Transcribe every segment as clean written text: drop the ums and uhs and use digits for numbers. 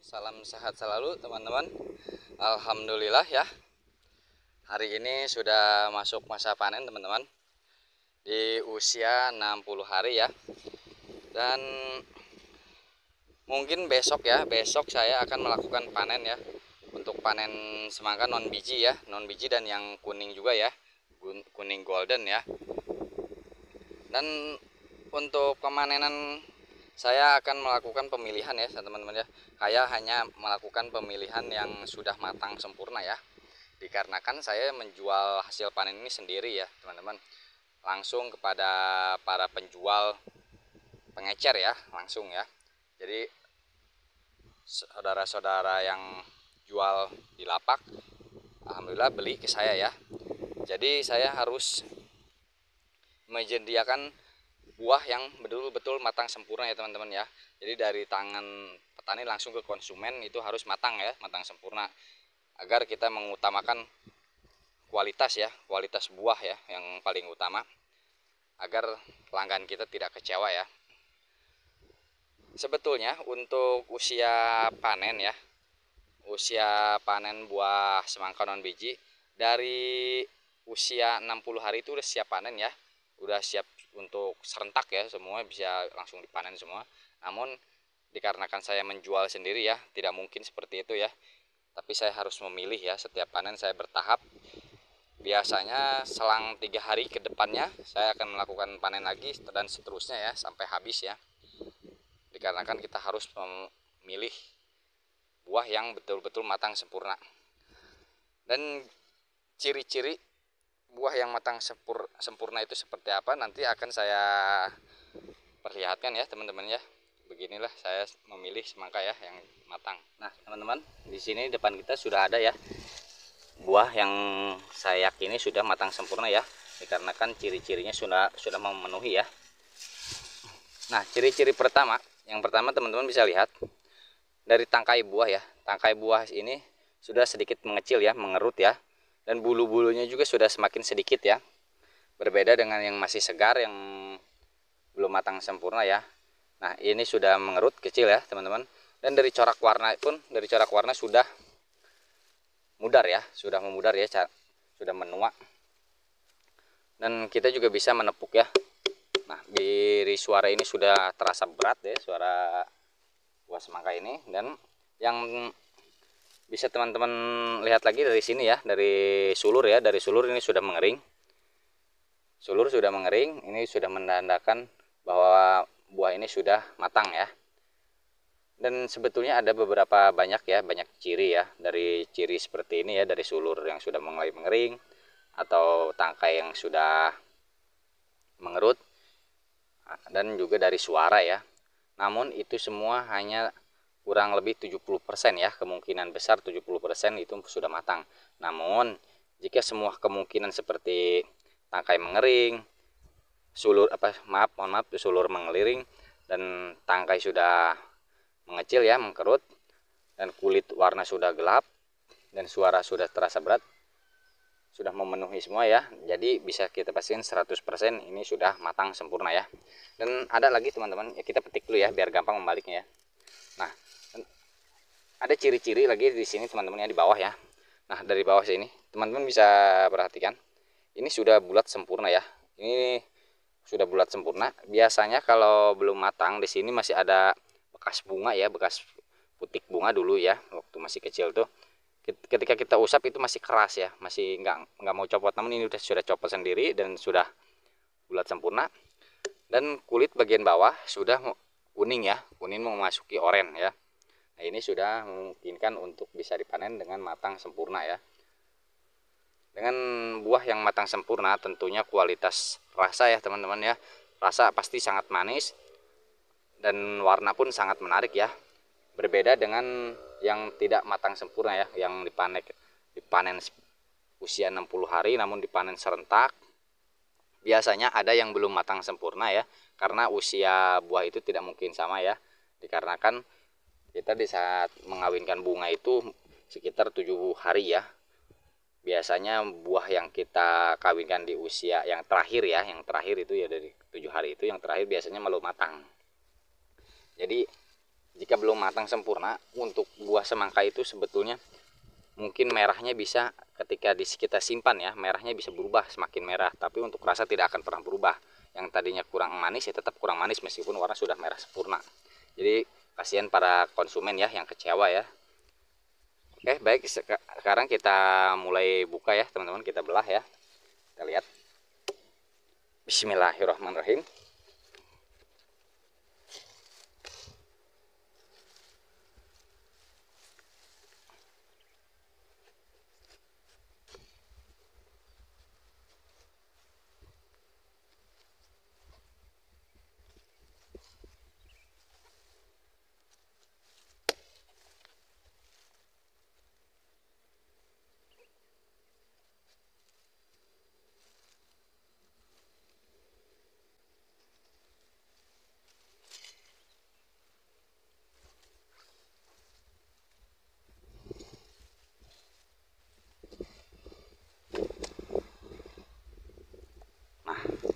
salam sehat selalu teman-teman. Alhamdulillah ya, hari ini sudah masuk masa panen teman-teman, di usia 60 hari ya. Dan mungkin besok saya akan melakukan panen ya, untuk panen semangka non biji ya, non biji dan yang kuning juga ya, kuning golden ya. Dan untuk pemanenan saya akan melakukan pemilihan ya teman-teman ya. Saya hanya melakukan pemilihan yang sudah matang sempurna ya, dikarenakan saya menjual hasil panen ini sendiri ya teman-teman, langsung kepada para penjual pengecer ya, langsung ya. Jadi saudara-saudara yang jual di lapak alhamdulillah beli ke saya ya. Jadi saya harus menyediakan buah yang betul-betul matang sempurna ya teman-teman ya. Jadi dari tangan petani langsung ke konsumen itu harus matang ya, matang sempurna, agar kita mengutamakan kualitas ya, kualitas buah ya yang paling utama, agar pelanggan kita tidak kecewa ya. Sebetulnya untuk usia panen ya, usia panen buah semangka non biji dari usia 60 hari itu udah siap panen ya, udah siap untuk serentak ya, semua bisa langsung dipanen semua. Namun dikarenakan saya menjual sendiri ya, tidak mungkin seperti itu ya, tapi saya harus memilih ya, setiap panen saya bertahap. Biasanya selang 3 hari ke depannya saya akan melakukan panen lagi dan seterusnya ya, sampai habis ya, dikarenakan kita harus memilih buah yang betul-betul matang sempurna. Dan ciri-ciri buah yang matang sempurna itu seperti apa nanti akan saya perlihatkan ya teman-teman ya. Beginilah saya memilih semangka ya yang matang. Nah teman-teman, di sini depan kita sudah ada ya buah yang saya yakini sudah matang sempurna ya, dikarenakan ciri-cirinya sudah memenuhi ya. Nah ciri-ciri pertama, yang pertama teman-teman bisa lihat dari tangkai buah ya. Tangkai buah ini sudah sedikit mengecil ya, mengerut ya, dan bulu-bulunya juga sudah semakin sedikit ya, berbeda dengan yang masih segar yang belum matang sempurna ya. Nah ini sudah mengerut kecil ya teman-teman, dan dari corak warna pun, dari corak warna sudah mudar ya, sudah memudar ya, sudah menua, dan kita juga bisa menepuk ya. Nah dari suara ini sudah terasa berat ya, suara buah semangka ini. Dan yang bisa teman-teman lihat lagi dari sini ya, dari sulur ya, dari sulur ini sudah mengering. Sulur sudah mengering, ini sudah menandakan bahwa buah ini sudah matang ya. Dan sebetulnya ada beberapa banyak ciri ya, dari ciri seperti ini ya, dari sulur yang sudah mulai mengering atau tangkai yang sudah mengerut, dan juga dari suara ya. Namun itu semua hanya kurang lebih 70% ya, kemungkinan besar 70% itu sudah matang. Namun jika semua kemungkinan seperti tangkai mengering, sulur sulur mengeliring, dan tangkai sudah mengecil ya, mengkerut, dan kulit warna sudah gelap, dan suara sudah terasa berat, sudah memenuhi semua ya. Jadi bisa kita pastikan 100% ini sudah matang sempurna ya. Dan ada lagi teman-teman ya, kita petik dulu ya biar gampang membaliknya ya. Nah ada ciri-ciri lagi di sini teman-teman ya, di bawah ya. Nah dari bawah sini teman-teman bisa perhatikan, ini sudah bulat sempurna ya, ini sudah bulat sempurna. Biasanya kalau belum matang di sini masih ada bekas bunga ya, bekas putik bunga dulu ya, waktu masih kecil tuh. Ketika kita usap itu masih keras ya, masih nggak mau copot. Namun ini sudah copot sendiri dan sudah bulat sempurna. Dan kulit bagian bawah sudah kuning ya, kuning memasuki oranye ya. Nah ini sudah memungkinkan untuk bisa dipanen dengan matang sempurna ya. Dengan buah yang matang sempurna tentunya kualitas rasa ya teman-teman ya, rasa pasti sangat manis dan warna pun sangat menarik ya. Berbeda dengan yang tidak matang sempurna ya, yang dipanen usia 60 hari namun dipanen serentak. Biasanya ada yang belum matang sempurna ya, karena usia buah itu tidak mungkin sama ya, dikarenakan kita di saat mengawinkan bunga itu sekitar 7 hari ya. Biasanya buah yang kita kawinkan di usia yang terakhir ya, yang terakhir itu ya, dari 7 hari itu yang terakhir biasanya belum matang. Jadi jika belum matang sempurna, untuk buah semangka itu sebetulnya mungkin merahnya bisa ketika kita simpan ya, merahnya bisa berubah semakin merah, tapi untuk rasa tidak akan pernah berubah. Yang tadinya kurang manis ya tetap kurang manis meskipun warna sudah merah sempurna. Jadi kasihan para konsumen ya yang kecewa ya. Oke, baik, sekarang kita mulai buka ya teman-teman, kita belah ya. Kita lihat. Bismillahirrahmanirrahim.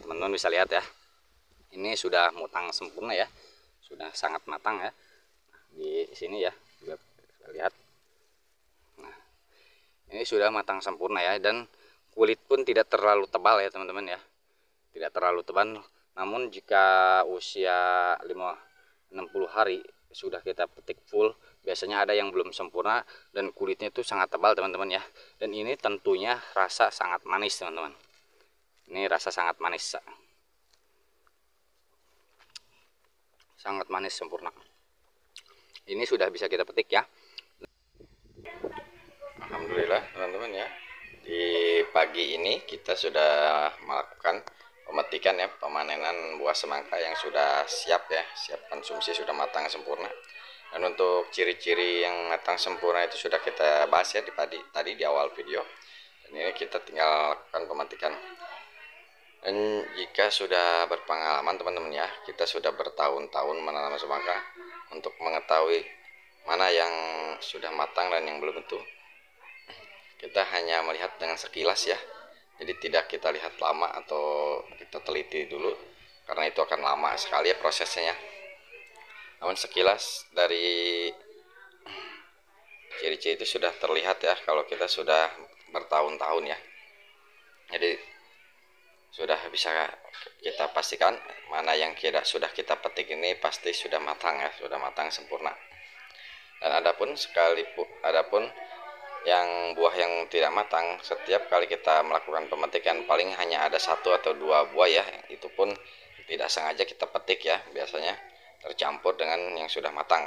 Teman-teman bisa lihat ya, ini sudah matang sempurna ya, sudah sangat matang ya. Di sini ya juga bisa lihat. Nah, ini sudah matang sempurna ya, dan kulit pun tidak terlalu tebal ya teman-teman ya, tidak terlalu tebal. Namun jika usia 60 hari sudah kita petik full, biasanya ada yang belum sempurna dan kulitnya itu sangat tebal teman-teman ya. Dan ini tentunya rasa sangat manis teman-teman, ini rasa sangat manis, sangat manis sempurna. Ini sudah bisa kita petik ya. Alhamdulillah teman-teman ya, di pagi ini kita sudah melakukan pemetikan ya, pemanenan buah semangka yang sudah siap ya, siap konsumsi, sudah matang sempurna. Dan untuk ciri-ciri yang matang sempurna itu sudah kita bahas ya tadi di awal video. Dan ini kita tinggal lakukan pemetikan. Dan jika sudah berpengalaman teman-teman ya, kita sudah bertahun-tahun menanam semangka, untuk mengetahui mana yang sudah matang dan yang belum tentu, kita hanya melihat dengan sekilas ya. Jadi tidak kita lihat lama atau kita teliti dulu, karena itu akan lama sekali ya prosesnya. Namun sekilas dari ciri-ciri itu sudah terlihat ya, kalau kita sudah bertahun-tahun ya. Jadi sudah bisa kita pastikan mana yang sudah kita petik ini pasti sudah matang ya, sudah matang sempurna. Dan adapun yang buah yang tidak matang, setiap kali kita melakukan pemetikan paling hanya ada 1 atau 2 buah ya, itu pun tidak sengaja kita petik ya, biasanya tercampur dengan yang sudah matang.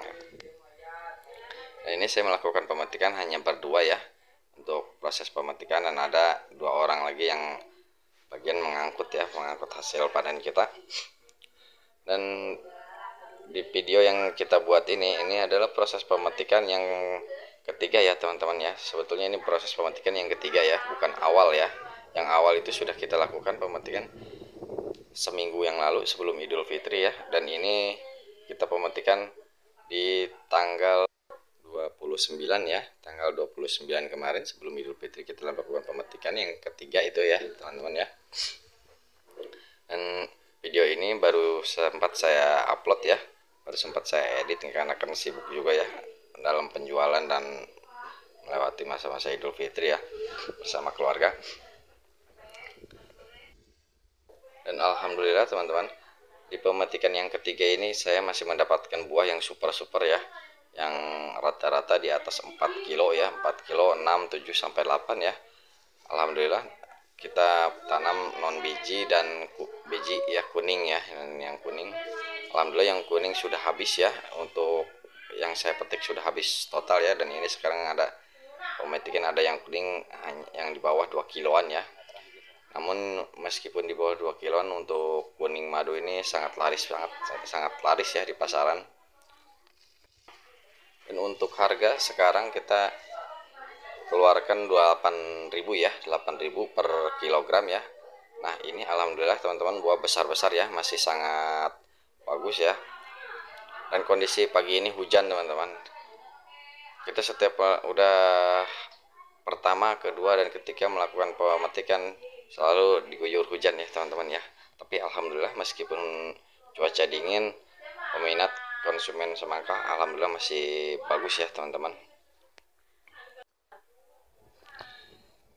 Nah, ini saya melakukan pemetikan hanya berdua ya untuk proses pemetikan, dan ada 2 orang lagi yang bagian mengangkut hasil panen kita. Dan di video yang kita buat ini adalah proses pemetikan yang ketiga ya teman-teman ya. Sebetulnya ini proses pemetikan yang ketiga ya, bukan awal ya. Yang awal itu sudah kita lakukan pemetikan seminggu yang lalu sebelum Idul Fitri ya, dan ini kita pemetikan di tanggal 29 ya, tanggal 29 kemarin sebelum Idul Fitri kita lakukan pemetikan yang ketiga itu ya teman-teman ya. Dan video ini baru sempat saya upload ya, baru sempat saya edit karena kan sibuk juga ya dalam penjualan dan melewati masa-masa Idul Fitri ya bersama keluarga. Dan alhamdulillah teman-teman, di pemetikan yang ketiga ini saya masih mendapatkan buah yang super ya, yang rata-rata di atas 4 kilo ya, 4 kilo 6, 7 sampai 8 ya. Alhamdulillah kita tanam non biji dan biji ya, kuning ya, yang kuning. Alhamdulillah yang kuning sudah habis ya, untuk yang saya petik sudah habis total ya. Dan ini sekarang ada pemetikan, ada yang kuning yang di bawah 2 kiloan ya. Namun meskipun di bawah 2 kiloan, untuk kuning madu ini sangat laris, sangat laris ya di pasaran. Dan untuk harga sekarang kita keluarkan 8.000 ya, 8.000 per kilogram ya. Nah ini alhamdulillah teman-teman, buah besar-besar ya, masih sangat bagus ya. Dan kondisi pagi ini hujan teman-teman. Kita setiap udah pertama, kedua, dan ketiga melakukan pemetikan selalu diguyur hujan ya teman-teman ya. Tapi alhamdulillah meskipun cuaca dingin, peminat konsumen semangka alhamdulillah masih bagus ya teman-teman.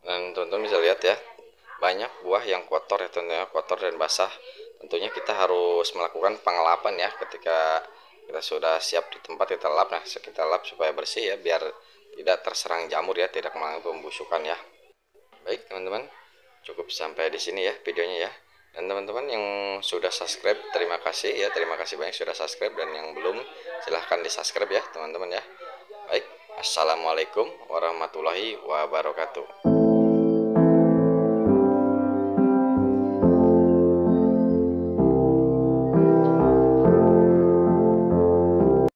Dan teman-teman bisa lihat ya, banyak buah yang kotor ya teman-teman, kotor dan basah. Tentunya kita harus melakukan pengelapan ya. Ketika kita sudah siap di tempat kita lap, nah kita lap supaya bersih ya, biar tidak terserang jamur ya, tidak mengalami pembusukan ya. Baik teman-teman, cukup sampai di sini ya videonya ya. Dan teman-teman yang sudah subscribe, terima kasih ya, terima kasih banyak sudah subscribe, dan yang belum silahkan di subscribe ya teman-teman ya. Baik, assalamualaikum warahmatullahi wabarakatuh.